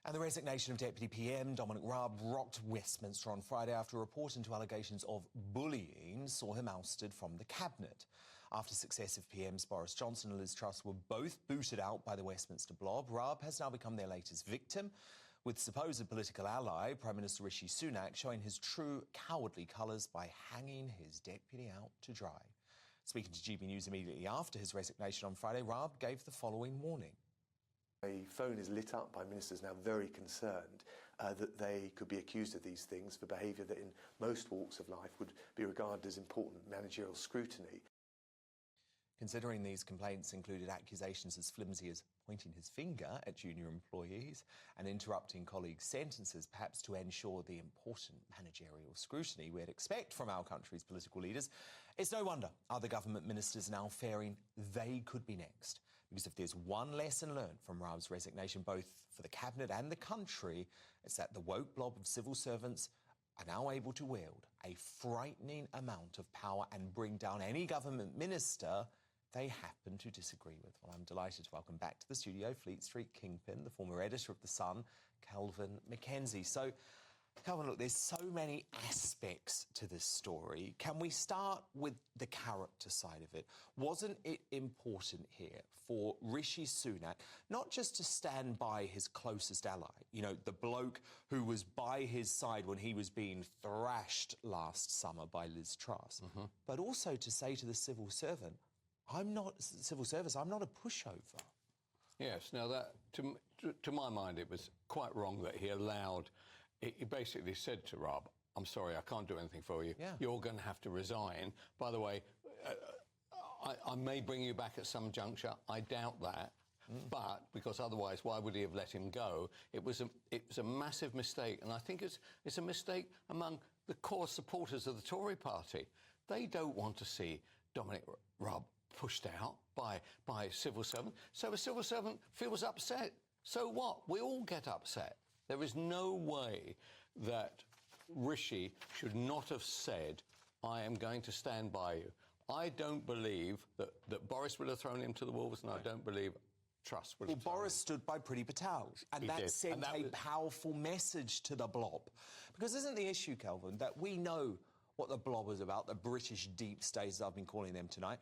And the resignation of Deputy PM Dominic Raab rocked Westminster on Friday after a report into allegations of bullying saw him ousted from the cabinet. After successive PMs Boris Johnson and Liz Truss were both booted out by the Westminster blob, Raab has now become their latest victim, with supposed political ally Prime Minister Rishi Sunak showing his true cowardly colours by hanging his deputy out to dry. Speaking to GB News immediately after his resignation on Friday, Raab gave the following warning. A phone is lit up by ministers now very concerned that they could be accused of these things for behaviour that in most walks of life would be regarded as important managerial scrutiny. Considering these complaints included accusations as flimsy as pointing his finger at junior employees and interrupting colleagues' sentences, perhaps to ensure the important managerial scrutiny we'd expect from our country's political leaders, it's no wonder other government ministers are now fearing they could be next. Because if there's one lesson learned from Raab's resignation, both for the Cabinet and the country, it's that the woke blob of civil servants are now able to wield a frightening amount of power and bring down any government minister they happen to disagree with. Well, I'm delighted to welcome back to the studio Fleet Street Kingpin, the former editor of The Sun, Kelvin MacKenzie. So, Kelvin, look, there's so many aspects to this story. Can we start with the character side of it? Wasn't it important here for Rishi Sunak not just to stand by his closest ally, you know, the bloke who was by his side when he was being thrashed last summer by Liz Truss, but also to say to the civil servant, I'm not a pushover. Yes, now that, to my mind, it was quite wrong that he allowed... He basically said to Raab, I'm sorry, I can't do anything for you. Yeah. You're going to have to resign. By the way, I may bring you back at some juncture. I doubt that. But, because otherwise, why would he have let him go? It was a massive mistake. And I think it's a mistake among the core supporters of the Tory party. They don't want to see Dominic Raab pushed out by a civil servant. So a civil servant feels upset. So what? We all get upset. There is no way that Rishi should not have said, I am going to stand by you. I don't believe that Boris would have thrown him to the wolves, and I don't believe Truss would have thrown him. Boris stood by Priti Patel, and that sent a powerful message to the blob. Because isn't the issue, Kelvin, that we know what the blob is about, the British deep state, as I've been calling them tonight.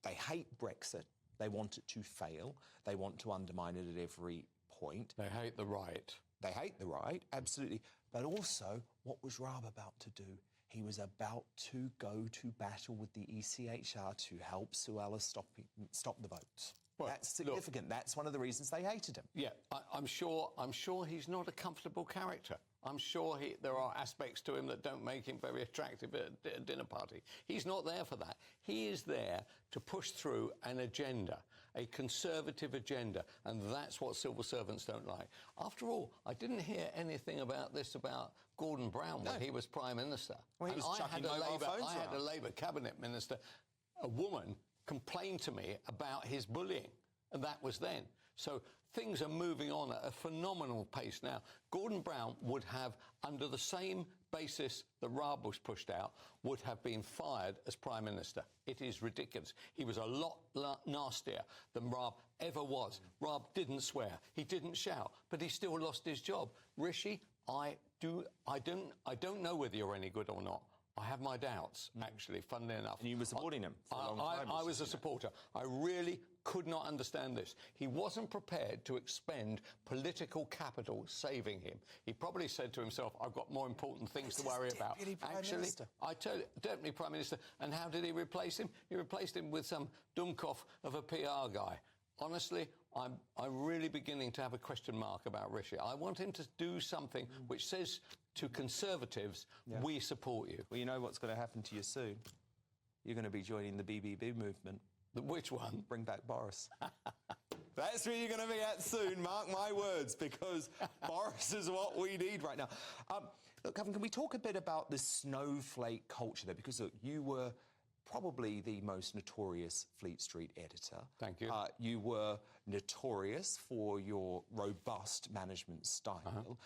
They hate Brexit. They want it to fail. They want to undermine it at every point. They hate the right. They hate the right, absolutely. But also, what was Raab about to do? He was about to go to battle with the ECHR to help Suella stop the votes. Well, that's significant. Look, that's one of the reasons they hated him. Yeah, I'm sure he's not a comfortable character. I'm sure there are aspects to him that don't make him very attractive at a dinner party. He's not there for that. He is there to push through an agenda, a conservative agenda, and that's what civil servants don't like. After all, I didn't hear anything about Gordon Brown when he was Prime Minister. Well, he was chucking mobile phones around. I had a Labour cabinet minister, a woman, complain to me about his bullying. And that was then. So things are moving on at a phenomenal pace now. Gordon Brown would have, under the same basis that Raab was pushed out, would have been fired as Prime Minister. It is ridiculous. He was a lot nastier than Raab ever was. Raab didn't swear. He didn't shout. But he still lost his job. Rishi, I don't know whether you're any good or not. I have my doubts, actually, funnily enough. And you were supporting him for a long time. I was a supporter. I really could not understand this. He wasn't prepared to expend political capital saving him. He probably said to himself, I've got more important things to worry about. Actually, I tell you, Deputy Prime Minister. And how did he replace him? He replaced him with some Dummkopf of a PR guy. Honestly, I'm really beginning to have a question mark about Rishi. I want him to do something which says to Conservatives, we support you. Well, you know what's going to happen to you soon. You're going to be joining the BBB movement. Which one? Bring back Boris. That's where you're going to be at soon, mark my words, because Boris is what we need right now. Look, Kelvin, can we talk a bit about the snowflake culture there? Because, look, you were probably the most notorious Fleet Street editor. Thank you. You were notorious for your robust management style.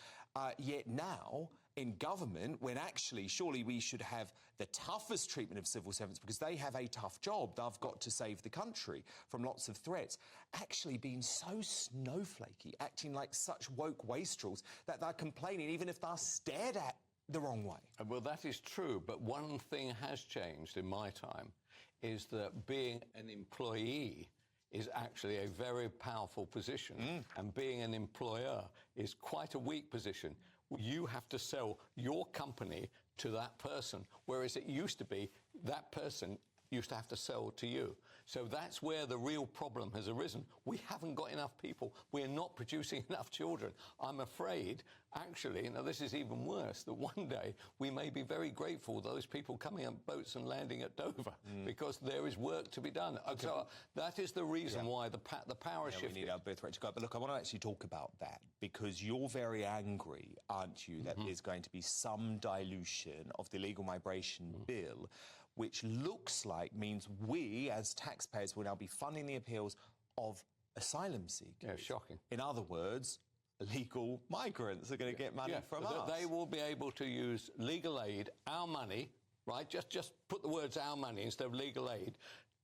Yet now, in government, when actually surely we should have the toughest treatment of civil servants because they have a tough job. They've got to save the country from lots of threats. Actually being so snowflakey, acting like such woke wastrels that they're complaining even if they're stared at the wrong way. Well, that is true, but one thing has changed in my time is that being an employee is actually a very powerful position, and being an employer is quite a weak position. You have to sell your company to that person, whereas it used to be that person used to have to sell to you. So that's where the real problem has arisen. We haven't got enough people. We're not producing enough children. I'm afraid, actually, now this is even worse, that one day we may be very grateful those people coming on boats and landing at Dover because there is work to be done. Okay. So that is the reason why the power shift. We need our birthright to go. But look, I want to actually talk about that because you're very angry, aren't you, that there's going to be some dilution of the illegal migration bill, which looks like means we, as taxpayers, will now be funding the appeals of asylum seekers. Yeah, shocking. In other words, illegal migrants are going to get money from us. They will be able to use legal aid, our money, right? Just put the words "our money" instead of legal aid,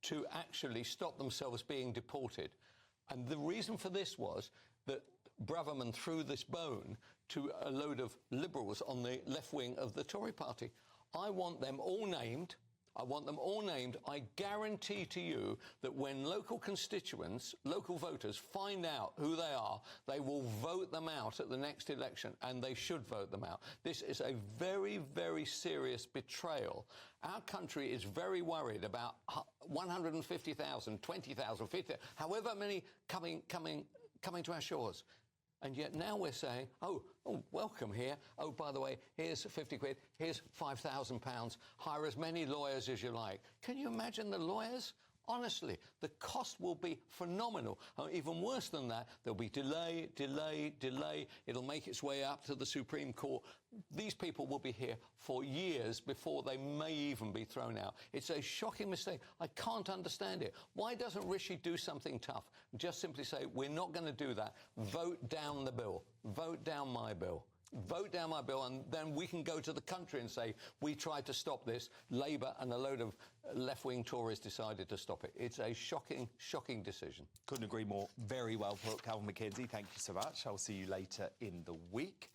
to actually stop themselves being deported. And the reason for this was that Braverman threw this bone to a load of liberals on the left wing of the Tory party. I want them all named. I want them all named. I guarantee to you that when local constituents, local voters find out who they are, they will vote them out at the next election, and they should vote them out. This is a very, very serious betrayal. Our country is very worried about 150,000, 20,000, 50,000, however many coming to our shores. And yet now we're saying, oh, welcome here. Oh, by the way, here's 50 quid. Here's £5,000. Hire as many lawyers as you like. Can you imagine the lawyers? Honestly, the cost will be phenomenal. Even worse than that, there'll be delay. It'll make its way up to the Supreme Court. These people will be here for years before they may even be thrown out. It's a shocking mistake. I can't understand it. Why doesn't Rishi do something tough? Just simply say, we're not going to do that. Vote down the bill. Vote down my bill. Vote down my bill, and then we can go to the country and say, we tried to stop this. Labour and a load of left-wing Tories decided to stop it. It's a shocking, shocking decision. Couldn't agree more. Very well put, Kelvin MacKenzie. Thank you so much. I'll see you later in the week.